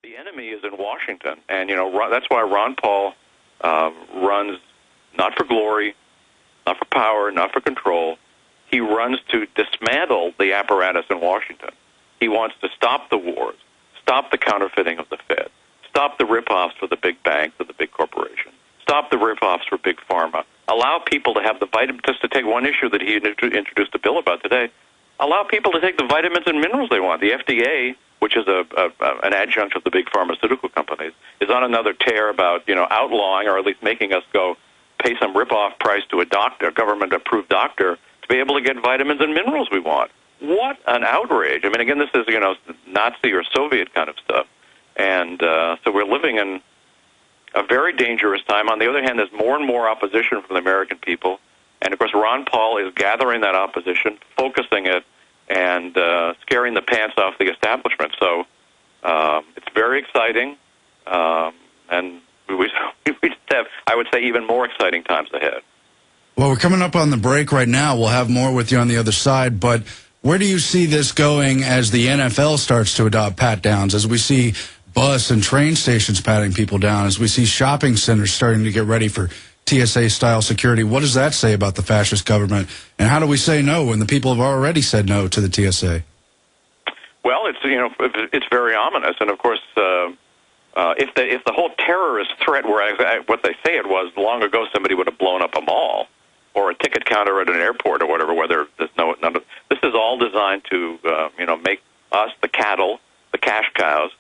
The enemy is in Washington, and that's why Ron Paul runs not for glory, not for power, not for control. He runs to dismantle the apparatus in Washington. He wants to stop the wars, stop the counterfeiting of the Fed, stop the rip-offs for the big banks and the big corporations, stop the rip-offs for big pharma, allow people to have the vitamins, just to take one issue that he introduced a bill about today, allow people to take the vitamins and minerals they want. The FDA, which is an adjunct of the big pharmaceutical companies, is on another tear about outlawing, or at least making us go pay some rip-off price to a doctor, a government-approved doctor, to be able to get vitamins and minerals we want. What an outrage. I mean, again, this is, Nazi or Soviet kind of stuff. And so we're living in a very dangerous time. On the other hand, there's more and more opposition from the American people. And, of course, Ron Paul is gathering that opposition, focusing it, and scaring the pants off the establishment. So it's very exciting. And we just have, I would say, even more exciting times ahead. Well, we're coming up on the break right now. We'll have more with you on the other side. But where do you see this going as the NFL starts to adopt pat-downs, as we see bus and train stations patting people down, as we see shopping centers starting to get ready for TSA-style security? What does that say about the fascist government? And how do we say no when the people have already said no to the TSA? Well, it's very ominous. And, of course, if the whole terrorist threat were what they say it was, long ago somebody would have blown up a mall or a ticket counter at an airport or whatever. Whether there's none of this is all designed to make us, the cattle, the cash cows,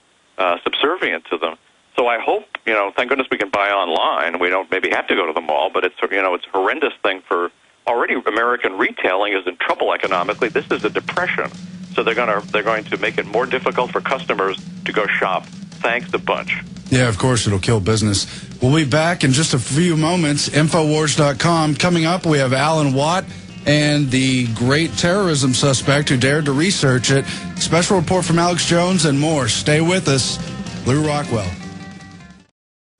subservient to them. So I hope, thank goodness we can buy online. We don't maybe have to go to the mall, but it's a horrendous thing for already American retailing is in trouble economically. This is a depression. So they're going to make it more difficult for customers to go shop. Thanks a bunch. Yeah, of course, it'll kill business. We'll be back in just a few moments. Infowars.com. Coming up, we have Alan Watt and the great terrorism suspect who dared to research it. Special report from Alex Jones and more. Stay with us. Lew Rockwell.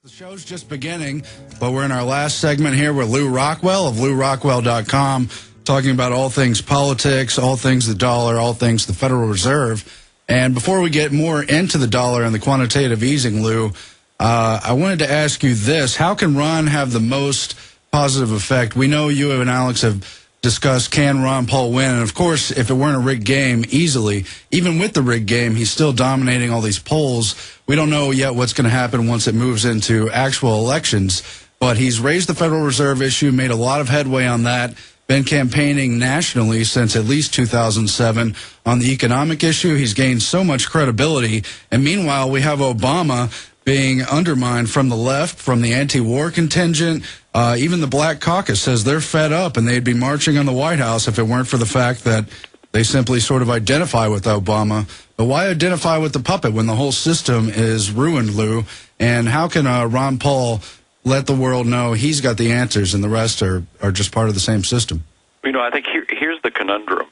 The show's just beginning, but we're in our last segment here with Lew Rockwell of LewRockwell.com, talking about all things politics, all things the dollar, all things the Federal Reserve. And before we get more into the dollar and the quantitative easing, Lew, I wanted to ask you this. How can Ron have the most positive effect? We know you and Alex have discussed, can Ron Paul win? And, of course, if it weren't a rigged game, easily. Even with the rigged game, he's still dominating all these polls. We don't know yet what's going to happen once it moves into actual elections. But he's raised the Federal Reserve issue, made a lot of headway on that, been campaigning nationally since at least 2007 on the economic issue. He's gained so much credibility. And meanwhile, we have Obama being undermined from the left, from the anti-war contingent. Even the Black Caucus says they're fed up and they'd be marching on the White House if it weren't for the fact that they simply sort of identify with Obama. But why identify with the puppet when the whole system is ruined, Lew? And how can Ron Paul let the world know he's got the answers and the rest are just part of the same system? I think here's the conundrum.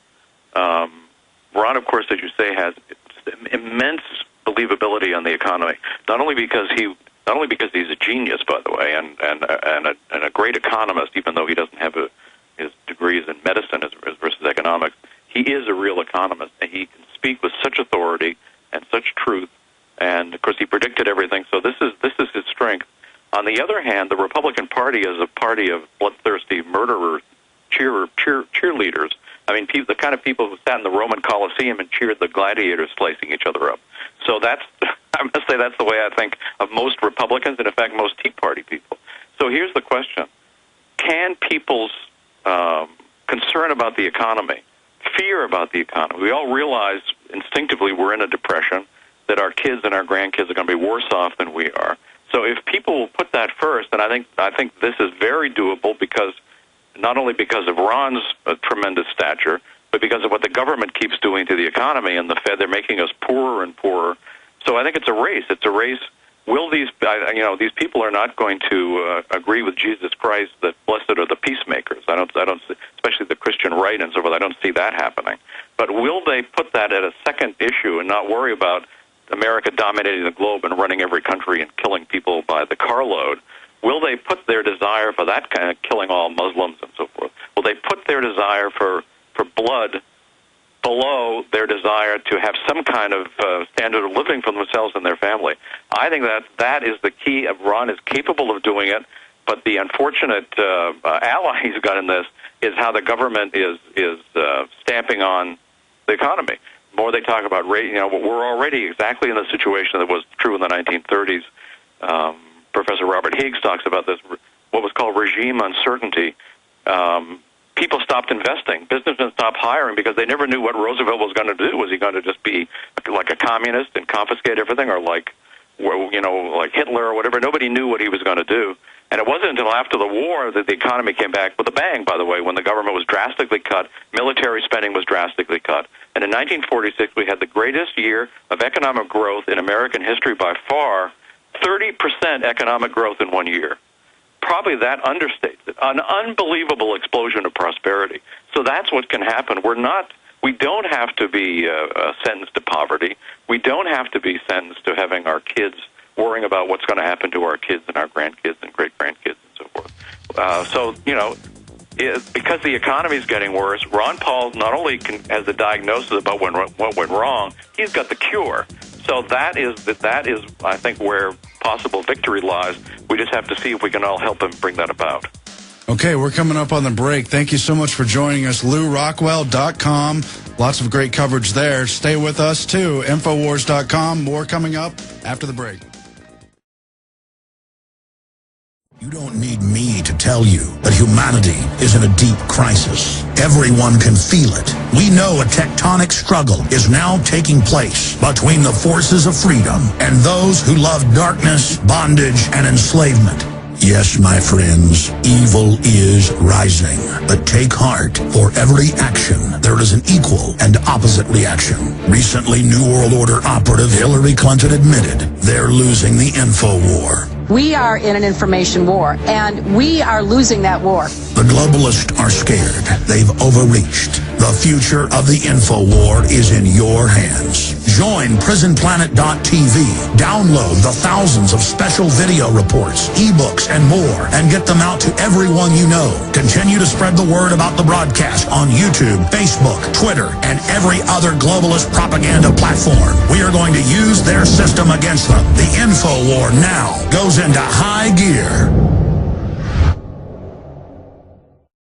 Ron, of course, as you say, has immense believability on the economy. Not only because he's a genius, by the way, and a great economist, even though he doesn't have his degrees in medicine versus economics. He is a real economist, and he can speak with such authority and such truth. And of course, he predicted everything. So this is his strength. On the other hand, the Republican Party is a party of bloodthirsty murderers, cheerleaders. I mean, the kind of people who sat in the Roman Colosseum and cheered the gladiators slicing each other up. So I must say that's the way I think of most Republicans, and in fact, most Tea Party people. So here's the question. Can people's concern about the economy, fear about the economy, we all realize instinctively we're in a depression, that our kids and our grandkids are going to be worse off than we are. So if people will put that first, then I think this is very doable, because not only because of Ron's tremendous stature, but because of what the government keeps doing to the economy and the Fed. They're making us poorer and poorer. So I think it's a race. It's a race. Will these people are not going to agree with Jesus Christ that blessed are the peacemakers. I don't, especially the Christian right and so forth. I don't see that happening. But will they put that at a second issue and not worry about America dominating the globe and running every country and killing people by the carload? Will they put their desire for that kind of killing all Muslims and so forth? Will they put their desire for blood below their desire to have some kind of standard of living for themselves and their family. I think that is the key. Iran is capable of doing it, but the unfortunate ally he's got in this is how the government is stamping on the economy. The more they talk about rate, we're already exactly in the situation that was true in the 1930s. Professor Robert Higgs talks about this, what was called regime uncertainty. People stopped investing. Businessmen stopped hiring because they never knew what Roosevelt was going to do. Was he going to just be like a communist and confiscate everything, or like Hitler or whatever? Nobody knew what he was going to do. And it wasn't until after the war that the economy came back with a bang, by the way, when the government was drastically cut, military spending was drastically cut. And in 1946, we had the greatest year of economic growth in American history by far, 30% economic growth in 1 year. Probably that understates it. An unbelievable explosion of prosperity. So that's what can happen. We don't have to be sentenced to poverty. We don't have to be sentenced to having our kids worrying about what's going to happen to our kids and our grandkids and great-grandkids and so forth. Because the economy is getting worse, Ron Paul not only has the diagnosis about what went wrong, he's got the cure. So that is, I think, where possible victory lies. We just have to see if we can all help him bring that about. Okay, we're coming up on the break. Thank you so much for joining us. LewRockwell.com. Lots of great coverage there. Stay with us, too. Infowars.com. More coming up after the break. You don't need me to tell you that humanity is in a deep crisis. Everyone can feel it. We know a tectonic struggle is now taking place between the forces of freedom and those who love darkness, bondage, and enslavement. Yes, my friends, evil is rising. But take heart. For every action, there is an equal and opposite reaction. Recently, New World Order operative Hillary Clinton admitted they're losing the info war. We are in an information war, and we are losing that war. The globalists are scared. They've overreached. The future of the info war is in your hands. Join PrisonPlanet.tv. Download the thousands of special video reports, ebooks, and more, and get them out to everyone you know. Continue to spread the word about the broadcast on YouTube, Facebook, Twitter, and every other globalist propaganda platform. We are going to use their system against them. The info war now goes into high gear.